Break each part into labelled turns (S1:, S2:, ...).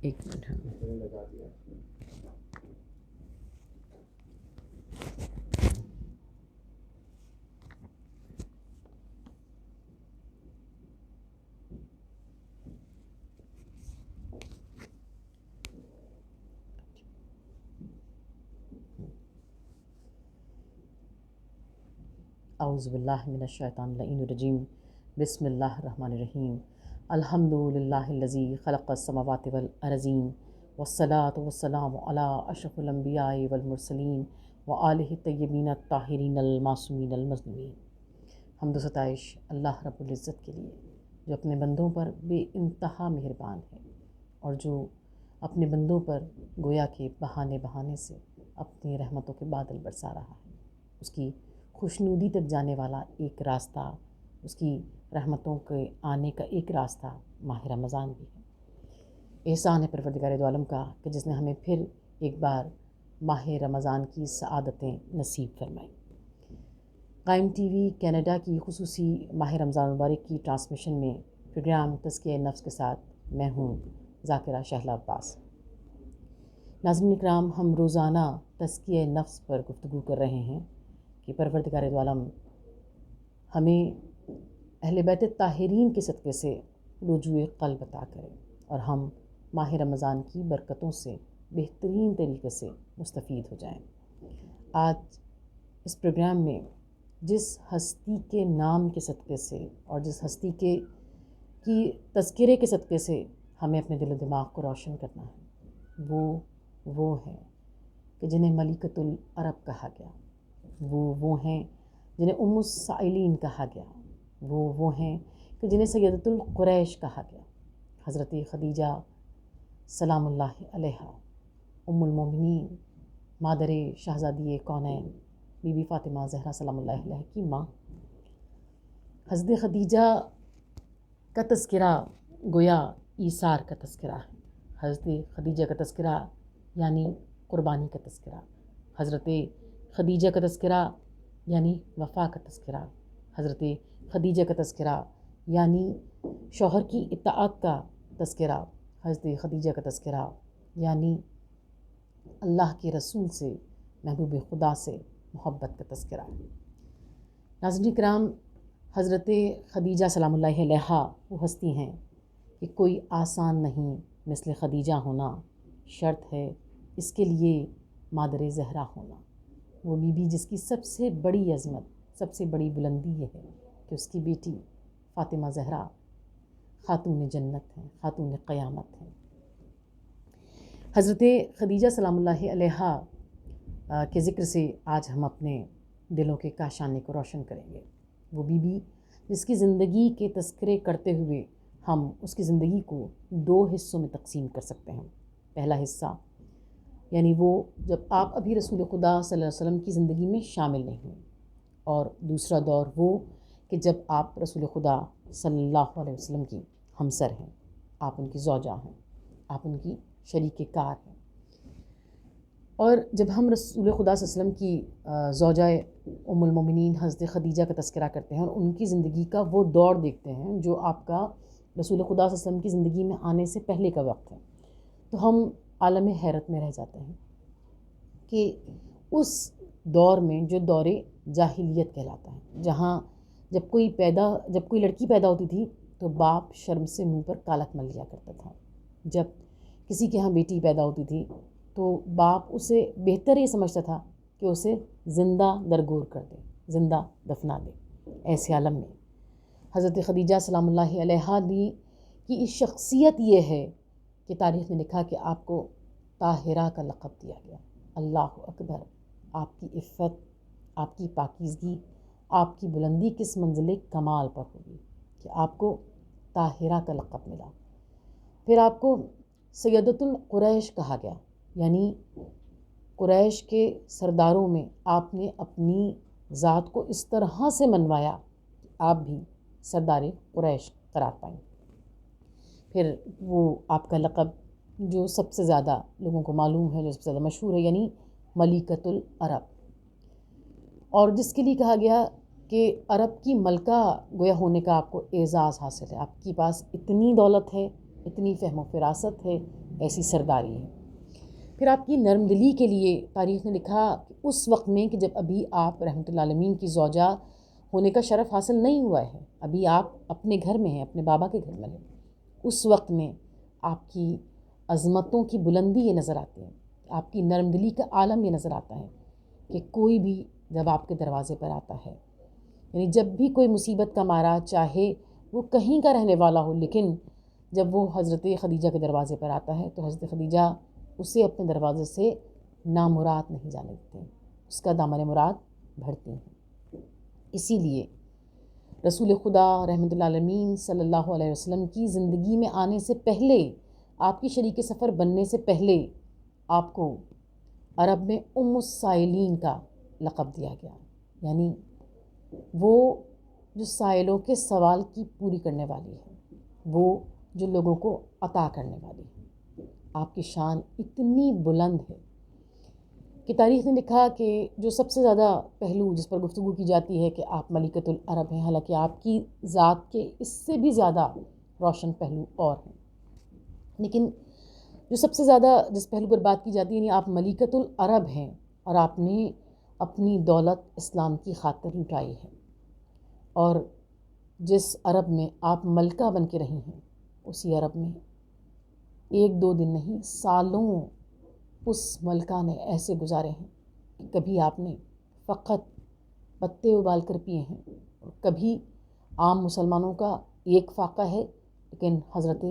S1: ایک منٹ. اعوذ باللہ من الشیطان اللعین الرجیم. بسم اللہ الرحمن الرحیم. الحمد للہ الذی خلق السماوات والارضین والصلاۃ والسلام علی اشرف الانبیاء والمرسلین وآلہ الطیبین الطاہرین المعصومین المظلومین. حمد و ستائش اللہ رب العزت کے لیے جو اپنے بندوں پر بے انتہا مہربان ہے اور جو اپنے بندوں پر گویا کہ بہانے بہانے سے اپنی رحمتوں کے بادل برسا رہا ہے. اس کی خوشنودی تک جانے والا ایک راستہ، اس کی رحمتوں کے آنے کا ایک راستہ ماہ رمضان بھی ہے. احسان ہے پروردگار دو عالم کا کہ جس نے ہمیں پھر ایک بار ماہ رمضان کی سعادتیں نصیب فرمائیں. قائم ٹی وی کینیڈا کی خصوصی ماہ رمضان مبارک کی ٹرانسمیشن میں پروگرام تزکیہ نفس کے ساتھ میں ہوں ذاکرہ شہلا عباس. ناظرین اکرام، ہم روزانہ تزکیہ نفس پر گفتگو کر رہے ہیں کہ پروردگار دو عالم ہمیں اہل بیت طاہرین کے صدقے سے رجوع قلب عطا کرے اور ہم ماہ رمضان کی برکتوں سے بہترین طریقے سے مستفید ہو جائیں. آج اس پروگرام میں جس ہستی کے نام کے صدقے سے اور جس ہستی کی تذکرے کے صدقے سے ہمیں اپنے دل و دماغ کو روشن کرنا ہے، وہ ہے کہ جنہیں ملکۃ العرب کہا گیا، وہ ہیں جنہیں ام السائلین کہا گیا، وہ ہیں کہ جنہیں سیدۃ القریش کہا گیا. حضرت خدیجہ سلام اللہ علیہا، ام المومنین، مادر شہزادی کونین، بی بی فاطمہ زہرا سلام اللہ علیہ کی ماں. حضرت خدیجہ کا تذکرہ گویا ایثار کا تذکرہ ہے. حضرت خدیجہ کا تذکرہ یعنی قربانی کا تذکرہ. حضرت خدیجہ کا تذکرہ یعنی وفا کا تذکرہ. حضرت خدیجہ کا تذکرہ یعنی شوہر کی اطاعت کا تذکرہ. حضرت خدیجہ کا تذکرہ یعنی اللہ کے رسول سے، محبوب خدا سے محبت کا تذکرہ. ناظرین کرام، حضرت خدیجہ سلام اللہ علیہا وہ ہستی ہیں کہ کوئی آسان نہیں مثل خدیجہ ہونا، شرط ہے اس کے لیے مادر زہرا ہونا. وہ بی بی جس کی سب سے بڑی عظمت، سب سے بڑی بلندی یہ ہے کہ اس کی بیٹی فاطمہ زہرا خاتون جنت ہیں، خاتون قیامت ہیں. حضرت خدیجہ سلام اللہ علیہا کے ذکر سے آج ہم اپنے دلوں کے کاشانے کو روشن کریں گے. وہ بی بی جس کی زندگی کے تذکرے کرتے ہوئے ہم اس کی زندگی کو دو حصوں میں تقسیم کر سکتے ہیں. پہلا حصہ یعنی وہ جب آپ ابھی رسول خدا صلی اللہ علیہ وسلم کی زندگی میں شامل نہیں ہوئے، اور دوسرا دور وہ کہ جب آپ رسول خدا صلی اللہ علیہ وسلم کی ہمسر ہیں، آپ ان کی زوجہ ہیں، آپ ان کی شریک کار ہیں. اور جب ہم رسول خدا صلی اللہ علیہ وسلم کی زوجہ ام المومنین حضرت خدیجہ کا تذکرہ کرتے ہیں اور ان کی زندگی کا وہ دور دیکھتے ہیں جو آپ کا رسول خدا صلی اللہ علیہ وسلم کی زندگی میں آنے سے پہلے کا وقت ہے، تو ہم عالم حیرت میں رہ جاتے ہیں کہ اس دور میں جو دور جاہلیت کہلاتا ہے، جہاں جب کوئی لڑکی پیدا ہوتی تھی تو باپ شرم سے منہ پر کالک مل لیا کرتا تھا. جب کسی کے ہاں بیٹی پیدا ہوتی تھی تو باپ اسے بہتر یہ سمجھتا تھا کہ اسے زندہ درگور کر دے، زندہ دفنا دے. ایسے عالم میں حضرت خدیجہ سلام اللہ علیہا کی شخصیت یہ ہے کہ تاریخ نے لکھا کہ آپ کو طاہرہ کا لقب دیا گیا. اللہ اکبر! آپ کی عفت، آپ کی پاکیزگی، آپ کی بلندی کس منزل کمال پر ہوگی کہ آپ کو طاہرہ کا لقب ملا. پھر آپ کو سیدۃ القریش کہا گیا، یعنی قریش کے سرداروں میں آپ نے اپنی ذات کو اس طرح سے منوایا کہ آپ بھی سردار قریش قرار پائیں. پھر وہ آپ کا لقب جو سب سے زیادہ لوگوں کو معلوم ہے، جو سب سے زیادہ مشہور ہے، یعنی ملکۃ العرب، اور جس کے لیے کہا گیا کہ عرب کی ملکہ گویا ہونے کا آپ کو اعزاز حاصل ہے. آپ کے پاس اتنی دولت ہے، اتنی فہم و فراست ہے، ایسی سرداری ہے۔ پھر آپ کی نرم دلی کے لیے تاریخ نے لکھا کہ اس وقت میں کہ جب ابھی آپ رحمۃ اللہ عالمین کی زوجہ ہونے کا شرف حاصل نہیں ہوا ہے، ابھی آپ اپنے گھر میں ہیں، اپنے بابا کے گھر میں ہیں، اس وقت میں آپ کی عظمتوں کی بلندی یہ نظر آتی ہے، آپ کی نرم دلی کا عالم یہ نظر آتا ہے کہ کوئی بھی جب آپ کے دروازے پر آتا ہے، یعنی جب بھی کوئی مصیبت کا مارا، چاہے وہ کہیں کا رہنے والا ہو، لیکن جب وہ حضرت خدیجہ کے دروازے پر آتا ہے تو حضرت خدیجہ اسے اپنے دروازے سے نامراد نہیں جانے دیتے ہیں، اس کا دامن مراد بھرتی ہیں۔ اسی لیے رسول خدا رحمۃ اللہ عالمین صلی اللہ علیہ وسلم کی زندگی میں آنے سے پہلے، آپ کی شریک سفر بننے سے پہلے، آپ کو عرب میں ام السائلین کا لقب دیا گیا، یعنی وہ جو سائلوں کے سوال کی پوری کرنے والی ہے، وہ جو لوگوں کو عطا کرنے والی ہے۔ آپ کی شان اتنی بلند ہے کہ تاریخ نے لکھا کہ جو سب سے زیادہ پہلو جس پر گفتگو کی جاتی ہے کہ آپ ملکۃ العرب ہیں، حالانکہ آپ کی ذات کے اس سے بھی زیادہ روشن پہلو اور ہیں، لیکن جو سب سے زیادہ جس پہلو پر بات کی جاتی ہے، یعنی آپ ملکۃ العرب ہیں اور آپ نے اپنی دولت اسلام کی خاطر لٹائی ہے، اور جس عرب میں آپ ملکہ بن کے رہی ہیں، اسی عرب میں ایک دو دن نہیں، سالوں اس ملکہ نے ایسے گزارے ہیں کہ کبھی آپ نے فقط پتے ابال کر پیے ہیں، اور کبھی عام مسلمانوں کا ایک فاقہ ہے، لیکن حضرت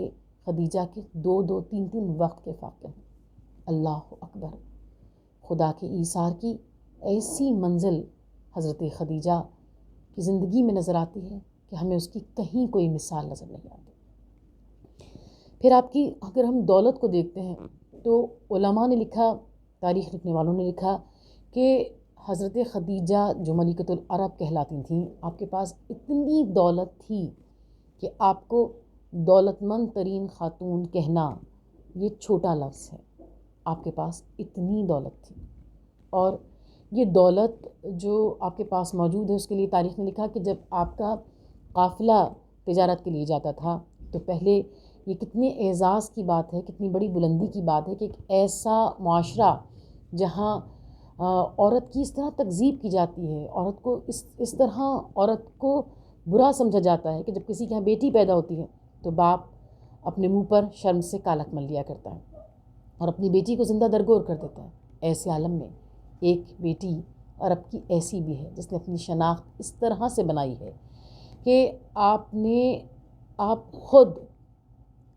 S1: خدیجہ کے دو دو تین تین وقت کے فاقے ہیں۔ اللہ اکبر! خدا کے ایثار کی ایسی منزل حضرت خدیجہ کی زندگی میں نظر آتی ہے کہ ہمیں اس کی کہیں کوئی مثال نظر نہیں آتی۔ پھر آپ کی اگر ہم دولت کو دیکھتے ہیں تو علماء نے لکھا، تاریخ لکھنے والوں نے لکھا کہ حضرت خدیجہ جو ملکۃ العرب کہلاتی تھیں، آپ کے پاس اتنی دولت تھی کہ آپ کو دولت مند ترین خاتون کہنا یہ چھوٹا لفظ ہے، آپ کے پاس اتنی دولت تھی۔ اور یہ دولت جو آپ کے پاس موجود ہے، اس کے لیے تاریخ نے لکھا کہ جب آپ کا قافلہ تجارت کے لیے جاتا تھا تو پہلے یہ کتنے اعزاز کی بات ہے، کتنی بڑی بلندی کی بات ہے کہ ایک ایسا معاشرہ جہاں عورت کی اس طرح تکذیب کی جاتی ہے، عورت کو اس طرح عورت کو برا سمجھا جاتا ہے کہ جب کسی کے یہاں بیٹی پیدا ہوتی ہے تو باپ اپنے منہ پر شرم سے کالک مل لیا کرتا ہے اور اپنی بیٹی کو زندہ درگور کر دیتا ہے۔ ایسے عالم میں ایک بیٹی عرب کی ایسی بھی ہے جس نے اپنی شناخت اس طرح سے بنائی ہے کہ آپ خود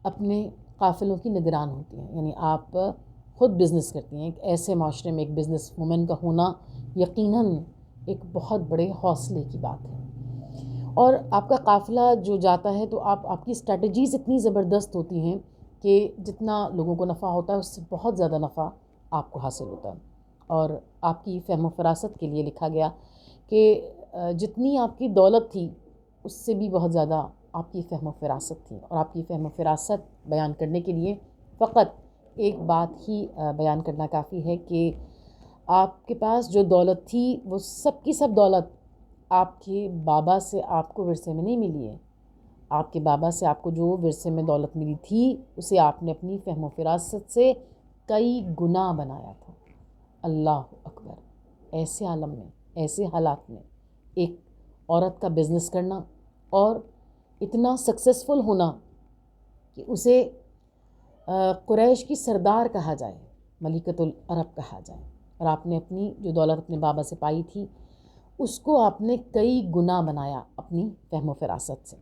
S1: اپنے قافلوں کی نگران ہوتی ہیں، یعنی آپ خود بزنس کرتی ہیں۔ ایک ایسے معاشرے میں ایک بزنس وومن کا ہونا یقیناً ایک بہت بڑے حوصلے کی بات ہے، اور آپ کا قافلہ جو جاتا ہے تو آپ کی اسٹریٹجیز اتنی زبردست ہوتی ہیں کہ جتنا لوگوں کو نفع ہوتا ہے اس سے بہت زیادہ نفع آپ کو حاصل ہوتا ہے۔ اور آپ کی فہم و فراست کے لیے لکھا گیا کہ جتنی آپ کی دولت تھی اس سے بھی بہت زیادہ آپ کی فہم و فراست تھی، اور آپ کی فہم و فراست بیان کرنے کے لیے فقط ایک بات ہی بیان کرنا کافی ہے کہ آپ کے پاس جو دولت تھی وہ سب کی سب دولت آپ کے بابا سے آپ کو ورثے میں نہیں ملی ہے۔ آپ کے بابا سے آپ کو جو ورثے میں دولت ملی تھی اسے آپ نے اپنی فہم و فراست سے کئی گنا بنایا تھا۔ اللہ اکبر! ایسے عالم میں، ایسے حالات میں ایک عورت کا بزنس کرنا اور اتنا سکسیسفل ہونا کہ اسے قریش کی سردار کہا جائے، ملکۃ العرب کہا جائے، اور آپ نے اپنی جو دولت اپنے بابا سے پائی تھی اس کو آپ نے کئی گنا بنایا اپنی فہم و فراست سے۔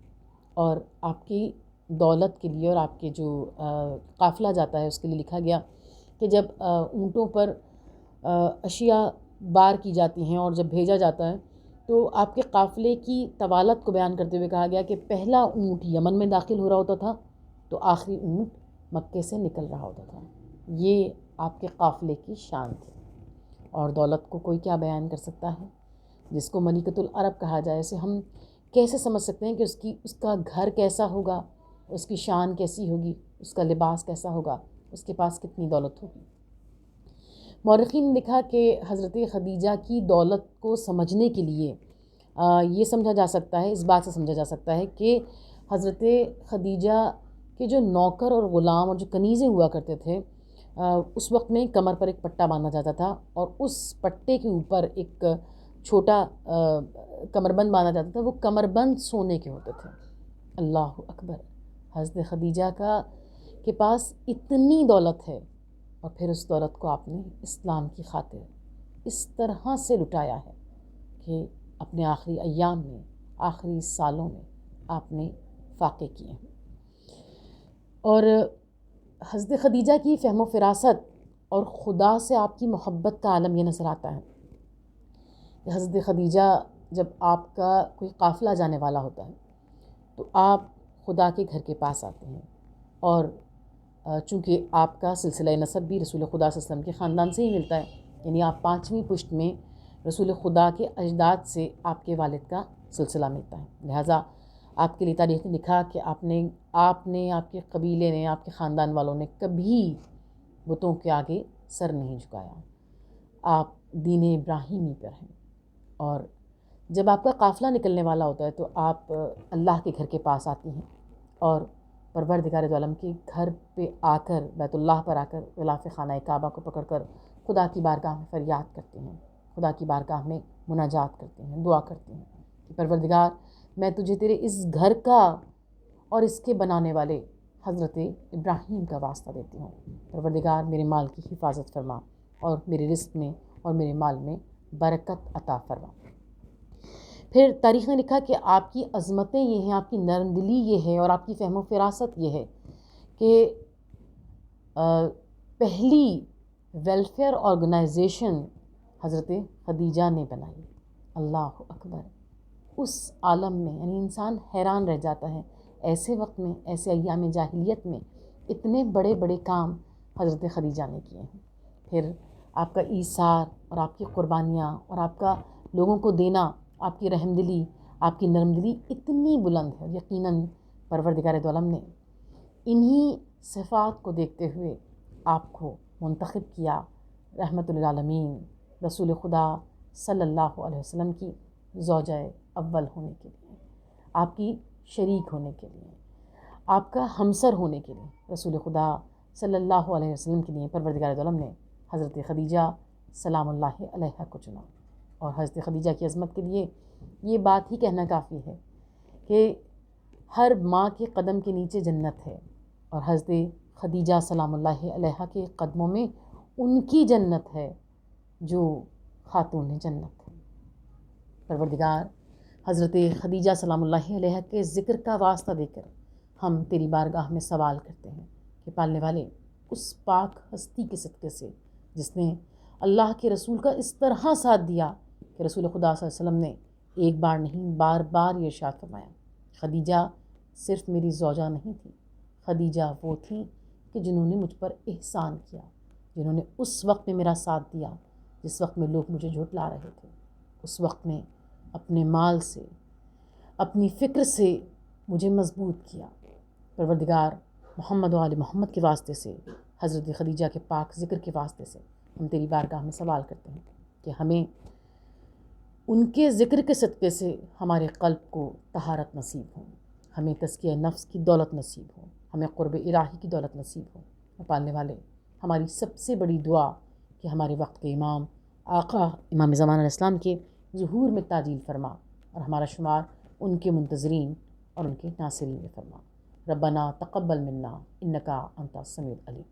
S1: اور آپ کی دولت کے لیے اور آپ کے جو قافلہ جاتا ہے اس کے لیے لکھا گیا کہ جب اونٹوں پر اشیاء بار کی جاتی ہیں اور جب بھیجا جاتا ہے تو آپ کے قافلے کی طوالت کو بیان کرتے ہوئے کہا گیا کہ پہلا اونٹ یمن میں داخل ہو رہا ہوتا تھا تو آخری اونٹ مکے سے نکل رہا ہوتا تھا۔ یہ آپ کے قافلے کی شان تھی، اور دولت کو کوئی کیا بیان کر سکتا ہے؟ جس کو ملکۃ العرب کہا جائے اسے ہم کیسے سمجھ سکتے ہیں کہ اس کا گھر کیسا ہوگا، اس کی شان کیسی ہوگی، اس کا لباس کیسا ہوگا، اس کے پاس کتنی دولت ہوگی۔ مورخین نے لکھا کہ حضرت خدیجہ کی دولت کو سمجھنے کے لیے یہ سمجھا جا سکتا ہے، اس بات سے سمجھا جا سکتا ہے کہ حضرت خدیجہ کہ جو نوکر اور غلام اور جو کنیزیں ہوا کرتے تھے اس وقت میں کمر پر ایک پٹا باندھا جاتا تھا، اور اس پٹے کے اوپر ایک چھوٹا کمربند باندھا جاتا تھا، وہ کمربند سونے کے ہوتے تھے۔ اللہ اکبر! حضرت خدیجہ کے پاس اتنی دولت ہے، اور پھر اس دولت کو آپ نے اسلام کی خاطر اس طرح سے لٹایا ہے کہ اپنے آخری ایام میں، آخری سالوں میں آپ نے فاقے کیے ہیں۔ اور حضرت خدیجہ کی فہم و فراست اور خدا سے آپ کی محبت کا عالم یہ نظر آتا ہے کہ حضرت خدیجہ جب آپ کا کوئی قافلہ جانے والا ہوتا ہے تو آپ خدا کے گھر کے پاس آتے ہیں، اور چونکہ آپ کا سلسلہ نسب بھی رسول خدا صلی اللہ علیہ وسلم کے خاندان سے ہی ملتا ہے، یعنی آپ 5ویں پشت میں رسول خدا کے اجداد سے آپ کے والد کا سلسلہ ملتا ہے، لہٰذا آپ کے لیے تاریخ نے لکھا کہ آپ نے آپ کے قبیلے نے، آپ کے خاندان والوں نے کبھی بتوں کے آگے سر نہیں جھکایا، آپ دین ابراہیمی پر ہیں۔ اور جب آپ کا قافلہ نکلنے والا ہوتا ہے تو آپ اللہ کے گھر کے پاس آتی ہیں، اور پروردگار دو عالم کے گھر پہ آ کر، بیت اللہ پر آ کر غلاف خانہ کعبہ کو پکڑ کر خدا کی بارگاہ میں فریاد کرتے ہیں، خدا کی بارگاہ میں مناجات کرتے ہیں، دعا کرتے ہیں کہ پروردگار میں تجھے تیرے اس گھر کا اور اس کے بنانے والے حضرت ابراہیم کا واسطہ دیتی ہوں، پروردگار میرے مال کی حفاظت فرما، اور میرے رزق میں اور میرے مال میں برکت عطا فرما۔ پھر تاریخ نے لکھا کہ آپ کی عظمتیں یہ ہیں، آپ کی نرم دلی یہ ہے، اور آپ کی فہم و فراست یہ ہے کہ پہلی ویلفیئر آرگنائزیشن حضرت خدیجہ نے بنائی۔ اللہ اکبر! اس عالم میں یعنی انسان حیران رہ جاتا ہے، ایسے وقت میں، ایسے ایام جاہلیت میں اتنے بڑے بڑے کام حضرت خدیجہ نے کیے ہیں۔ پھر آپ کا ایثار اور آپ کی قربانیاں اور آپ کا لوگوں کو دینا، آپ کی رحم دلی، آپ کی نرم دلی اتنی بلند ہے، یقیناً پروردگار دو عالم نے انہی صفات کو دیکھتے ہوئے آپ کو منتخب کیا رحمت للعالمین رسول خدا صلی اللہ علیہ وسلم کی زوجہ اول ہونے کے لیے، آپ کی شریک ہونے کے لیے، آپ کا ہمسر ہونے کے لیے رسول خدا صلی اللہ علیہ وسلم کے لیے پروردگار دو عالم نے حضرت خدیجہ سلام اللہ علیہا کو چنا۔ اور حضرت خدیجہ کی عظمت کے لیے یہ بات ہی کہنا کافی ہے کہ ہر ماں کے قدم کے نیچے جنت ہے، اور حضرت خدیجہ سلام اللہ علیہا کے قدموں میں ان کی جنت ہے جو خاتون جنت ہے۔ پروردگار حضرت خدیجہ سلام اللہ علیہا کے ذکر کا واسطہ دے کر ہم تیری بارگاہ میں سوال کرتے ہیں کہ پالنے والے اس پاک ہستی کے صدقے سے جس نے اللہ کے رسول کا اس طرح ساتھ دیا کہ رسول خدا صلی اللہ علیہ وسلم نے ایک بار نہیں بار بار یہ ارشاد فرمایا، خدیجہ صرف میری زوجہ نہیں تھی، خدیجہ وہ تھی کہ جنہوں نے مجھ پر احسان کیا، جنہوں نے اس وقت میں میرا ساتھ دیا جس وقت میں لوگ مجھے جھٹلا رہے تھے، اس وقت میں اپنے مال سے، اپنی فکر سے مجھے مضبوط کیا۔ پروردگار محمد و آل محمد کے واسطے سے، حضرت خدیجہ کے پاک ذکر کے واسطے سے ہم تیری بارگاہ میں سوال کرتے ہیں کہ ہمیں ان کے ذکر کے صدقے سے ہمارے قلب کو طہارت نصیب ہو، ہمیں تزکیہ نفس کی دولت نصیب ہو، ہمیں قرب الہی کی دولت نصیب ہو۔ اور پالنے والے ہماری سب سے بڑی دعا کہ ہمارے وقت کے امام آقا امام زمان علیہ السلام کے ظہور میں تعجیل فرما، اور ہمارا شمار ان کے منتظرین اور ان کے ناصرین میں فرما۔ ربنا تقبل منا انکا انت السمیع العلیم۔